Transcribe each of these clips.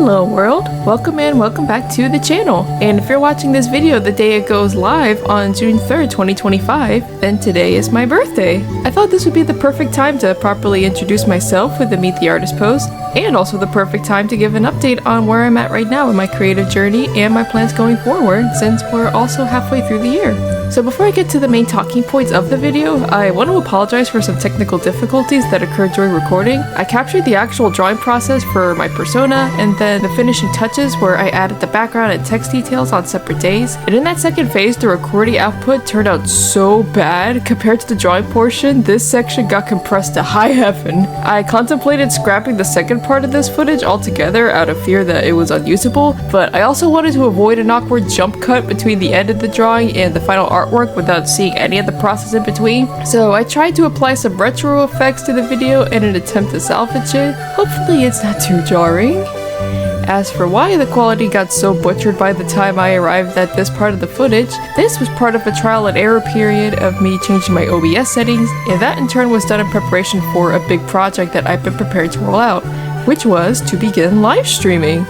Hello world! Welcome and welcome back to the channel. And if you're watching this video the day it goes live on June 3rd, 2025, then today is my birthday. I thought this would be the perfect time to properly introduce myself with the Meet the Artist post, and also the perfect time to give an update on where I'm at right now in my creative journey and my plans going forward, since we're also halfway through the year. So before I get to the main talking points of the video, I want to apologize for some technical difficulties that occurred during recording. I captured the actual drawing process for my persona, and then the finishing touches where I added the background and text details on separate days. And in that second phase, the recording output turned out so bad. Compared to the drawing portion, this section got compressed to high heaven. I contemplated scrapping the second part of this footage altogether out of fear that it was unusable, but I also wanted to avoid an awkward jump cut between the end of the drawing and the final artwork without seeing any of the process in between. So I tried to apply some retro effects to the video in an attempt to salvage it. Hopefully it's not too jarring. As for why the quality got so butchered by the time I arrived at this part of the footage, this was part of a trial and error period of me changing my OBS settings, and that in turn was done in preparation for a big project that I've been prepared to roll out, which was to begin live streaming.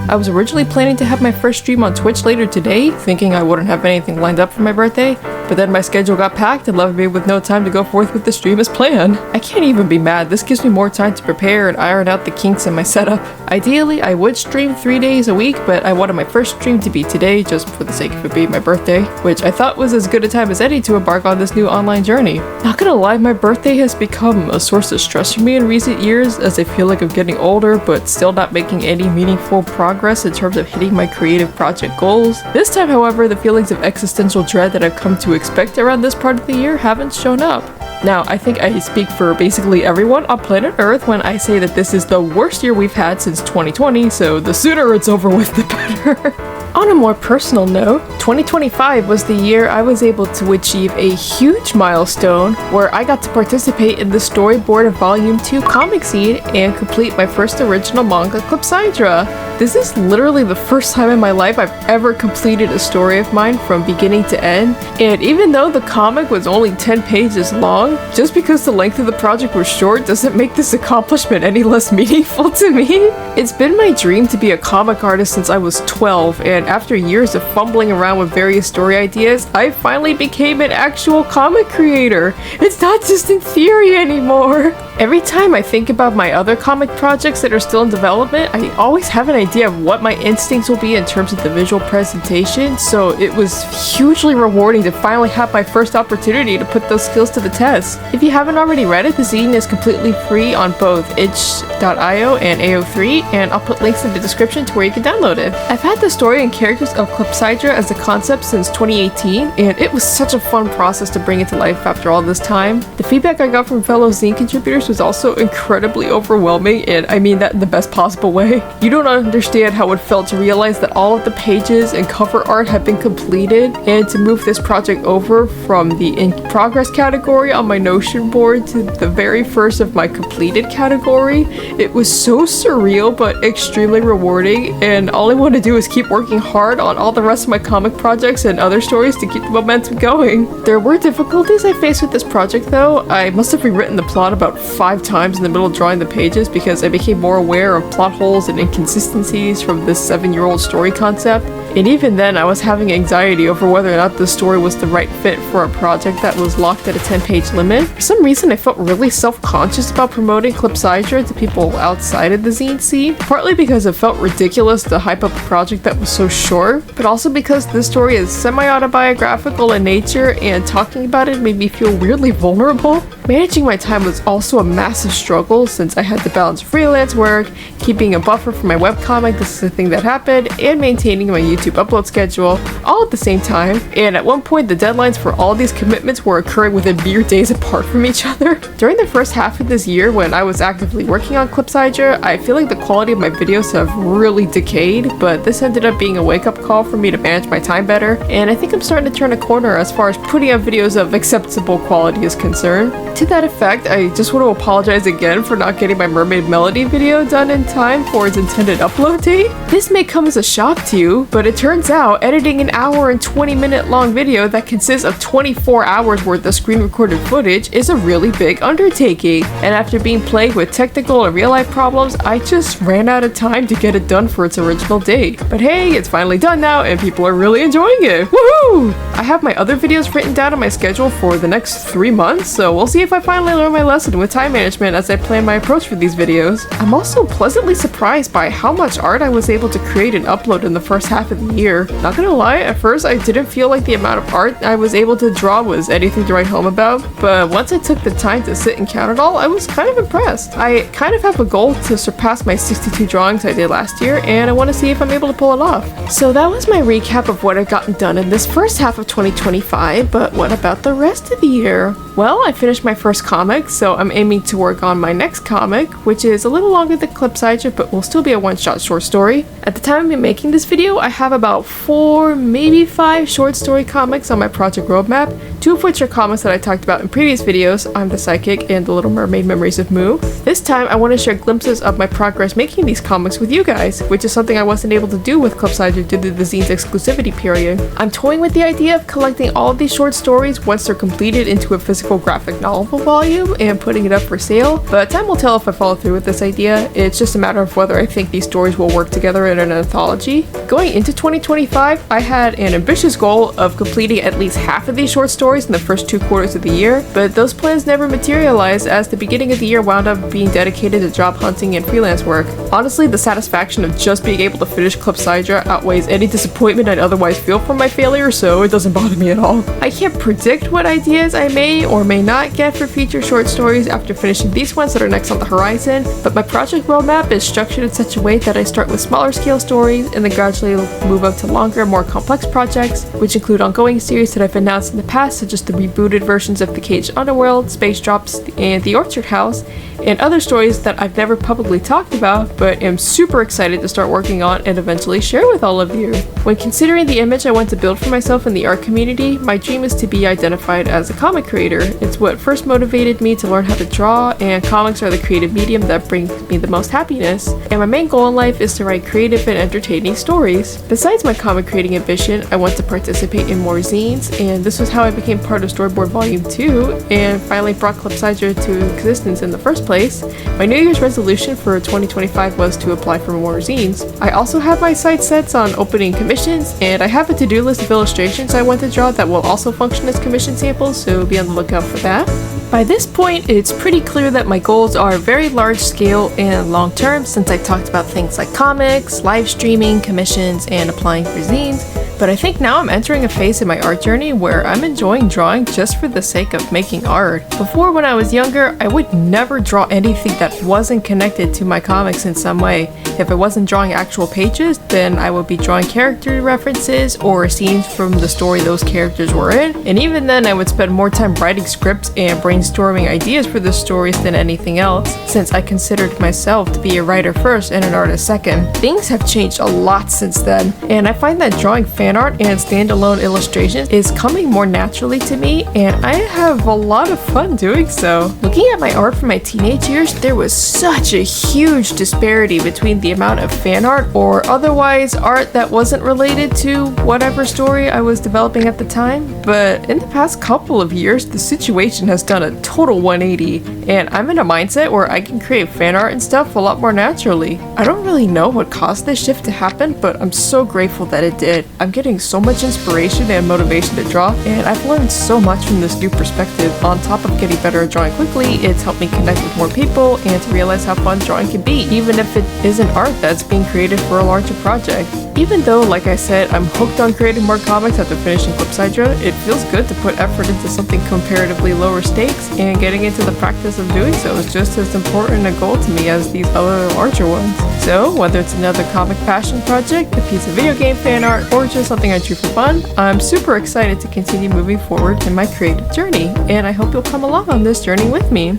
I was originally planning to have my first stream on Twitch later today, thinking I wouldn't have anything lined up for my birthday, but then my schedule got packed and left me with no time to go forth with the stream as planned. I can't even be mad, this gives me more time to prepare and iron out the kinks in my setup. Ideally, I would stream 3 days a week, but I wanted my first stream to be today just for the sake of it being my birthday, which I thought was as good a time as any to embark on this new online journey. Not gonna lie, my birthday has become a source of stress for me in recent years, as I feel like I'm getting older but still not making any meaningful progress in terms of hitting my creative project goals. This time, however, the feelings of existential dread that I've come to expect around this part of the year haven't shown up. Now, I think I speak for basically everyone on planet Earth when I say that this is the worst year we've had since 2020, so the sooner it's over with, the better. On a more personal note, 2025 was the year I was able to achieve a huge milestone where I got to participate in the storyboard of Volume 2 Comic Seed and complete my first original manga, 𝚖𝚒𝚒𝚎. This is literally the first time in my life I've ever completed a story of mine from beginning to end, and even though the comic was only 10 pages long, just because the length of the project was short doesn't make this accomplishment any less meaningful to me. It's been my dream to be a comic artist since I was 12, and after years of fumbling around with various story ideas, I finally became an actual comic creator. It's not just in theory anymore. Every time I think about my other comic projects that are still in development, I always have an idea of what my instincts will be in terms of the visual presentation, so it was hugely rewarding to finally have my first opportunity to put those skills to the test. If you haven't already read it, the zine is completely free on both itch.io and AO3, and I'll put links in the description to where you can download it. I've had the story and characters of 𝚖𝚒𝚒𝚎 as a concept since 2018, and it was such a fun process to bring it to life after all this time. The feedback I got from fellow zine contributors was also incredibly overwhelming, and I mean that in the best possible way. You don't understand how it felt to realize that all of the pages and cover art had been completed, and to move this project over from the in progress category on my Notion board to the very first of my completed category. It was so surreal but extremely rewarding, and all I want to do is keep working hard on all the rest of my comic projects and other stories to keep the momentum going. There were difficulties I faced with this project though. I must have rewritten the plot about 5 times in the middle of drawing the pages because I became more aware of plot holes and inconsistencies from this 7-year-old story concept. And even then, I was having anxiety over whether or not the story was the right fit for a project that was locked at a 10-page limit. For some reason, I felt really self-conscious about promoting 𝚖𝚒𝚒𝚎 to people outside of the zine scene, partly because it felt ridiculous to hype up a project that was so short, but also because this story is semi-autobiographical in nature, and talking about it made me feel weirdly vulnerable. Managing my time was also a massive struggle since I had to balance freelance work, keeping a buffer for my webcomic, this is the thing that happened, and maintaining my YouTube upload schedule, all at the same time. And at one point, the deadlines for all these commitments were occurring within mere days apart from each other. During the first half of this year, when I was actively working on 𝚖𝚒𝚒𝚎, I feel like the quality of my videos have really decayed, but this ended up being a wake-up call for me to manage my time better, and I think I'm starting to turn a corner as far as putting out videos of acceptable quality is concerned. To that effect, I just want to apologize again for not getting my Mermaid Melody video done in time for its intended upload upload date? This may come as a shock to you, but it turns out editing an hour and 20-minute long video that consists of 24 hours worth of screen recorded footage is a really big undertaking. And after being plagued with technical and real-life problems, I just ran out of time to get it done for its original date. But hey, it's finally done now and people are really enjoying it. Woohoo! I have my other videos written down on my schedule for the next 3 months, so we'll see if I finally learn my lesson with time management as I plan my approach for these videos. I'm also pleasantly surprised by how much art I was able to create and upload in the first half of the year. Not gonna lie, at first I didn't feel like the amount of art I was able to draw was anything to write home about, but once I took the time to sit and count it all, I was kind of impressed. I kind of have a goal to surpass my 62 drawings I did last year, and I want to see if I'm able to pull it off. So that was my recap of what I've gotten done in this first half of 2025, but what about the rest of the year? Well, I finished my first comic, so I'm aiming to work on my next comic, which is a little longer than 𝚖𝚒𝚒𝚎, but will still be a one-shot short story. At the time of me making this video, I have about 4, maybe 5 short story comics on my project roadmap, 2 of which are comics that I talked about in previous videos, I'm the Psychic and The Little Mermaid Memories of Moo. This time, I want to share glimpses of my progress making these comics with you guys, which is something I wasn't able to do with 𝚖𝚒𝚎 due to the zine's exclusivity period. I'm toying with the idea of collecting all of these short stories once they're completed into a physical graphic novel volume and putting it up for sale, but time will tell if I follow through with this idea. It's just a matter of whether I think these stories will work together in an anthology. Going into 2025, I had an ambitious goal of completing at least half of these short stories in the first 2 quarters of the year, but those plans never materialized as the beginning of the year wound up being dedicated to job hunting and freelance work. Honestly, the satisfaction of just being able to finish 𝚖𝚒𝚎𝚎 outweighs any disappointment I'd otherwise feel from my failure, so it doesn't bother me at all. I can't predict what ideas I may or may not get for future short stories after finishing these ones that are next on the horizon, but my project roadmap is structured in such a way that I start with smaller scale stories and then gradually move up to longer, more complex projects, which include ongoing series that I've announced in the past, such as the rebooted versions of The Caged Underworld, Space Drops, and The Orchard House, and other stories that I've never publicly talked about, but am super excited to start working on and eventually share with all of you. When considering the image I want to build for myself in the art community, my dream is to be identified as a comic creator. It's what first motivated me to learn how to draw, and comics are the creative medium that brings me the most happiness, and my main goal in life is to write creative and entertaining stories. Besides my comic creating ambition, I want to participate in more zines, and this was how I became part of Storyboard Volume 2, and finally brought 𝚖𝚒𝚎𝚎 to existence in the first place. My New Year's resolution for 2025 was to apply for more zines. I also have my sights set on opening commissions, and I have a to-do list of illustrations I want to draw that will also function as commission samples, so be on the lookout for that. By this point, it's pretty clear that my goals are very large scale and long term, since I talked about things like comics, live streaming, commissions, and applying for zines. But I think now I'm entering a phase in my art journey where I'm enjoying drawing just for the sake of making art. Before, when I was younger, I would never draw anything that wasn't connected to my comics in some way. If I wasn't drawing actual pages, then I would be drawing character references or scenes from the story those characters were in. And even then, I would spend more time writing scripts and brainstorming ideas for the stories than anything else, since I considered myself to be a writer first and an artist second. Things have changed a lot since then, and I find that drawing fan art and standalone illustrations is coming more naturally to me, and I have a lot of fun doing so. Looking at my art from my teenage years, there was such a huge disparity between the amount of fan art or otherwise art that wasn't related to whatever story I was developing at the time, but in the past couple of years, the situation has done a total 180, and I'm in a mindset where I can create fan art and stuff a lot more naturally. I don't really know what caused this shift to happen, but I'm so grateful that it did. I'm getting so much inspiration and motivation to draw, and I've learned so much from this new perspective. On top of getting better at drawing quickly, it's helped me connect with more people and to realize how fun drawing can be, even if it isn't art that's being created for a larger project. Even though, like I said, I'm hooked on creating more comics after finishing 𝚖𝚒𝚎𝚎, it feels good to put effort into something comparatively lower stakes, and getting into the practice of doing so is just as important a goal to me as these other larger ones. So, whether it's another comic passion project, a piece of video game fan art, or just something I do for fun, I'm super excited to continue moving forward in my creative journey, and I hope you'll come along on this journey with me.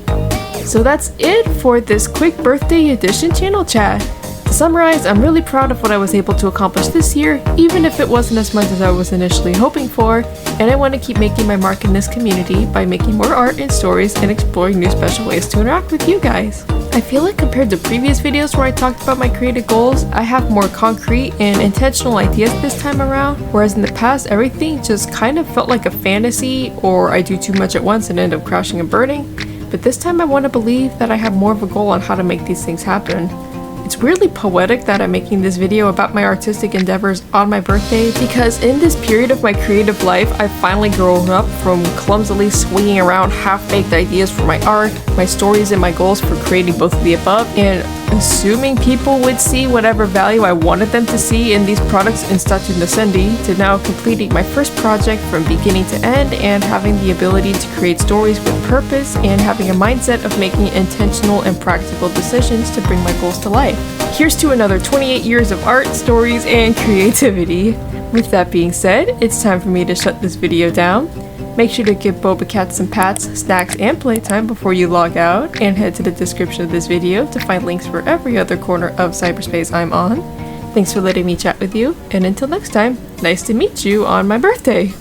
So that's it for this quick birthday edition channel chat. To summarize, I'm really proud of what I was able to accomplish this year, even if it wasn't as much as I was initially hoping for, and I want to keep making my mark in this community by making more art and stories and exploring new special ways to interact with you guys. I feel like compared to previous videos where I talked about my creative goals, I have more concrete and intentional ideas this time around, whereas in the past everything just kind of felt like a fantasy, or I do too much at once and end up crashing and burning. But this time I want to believe that I have more of a goal on how to make these things happen. It's weirdly poetic that I'm making this video about my artistic endeavors on my birthday, because in this period of my creative life, I've finally grown up from clumsily swinging around half-baked ideas for my art, my stories, and my goals for creating both of the above, and assuming people would see whatever value I wanted them to see in these products in statu nascendi, to now completing my first project from beginning to end and having the ability to create stories with purpose and having a mindset of making intentional and practical decisions to bring my goals to life. Here's to another 28 years of art, stories, and creativity. With that being said, it's time for me to shut this video down. Make sure to give Boba Cat some pats, snacks, and playtime before you log out, and head to the description of this video to find links for every other corner of cyberspace I'm on. Thanks for letting me chat with you, and until next time, nice to meet you on my birthday!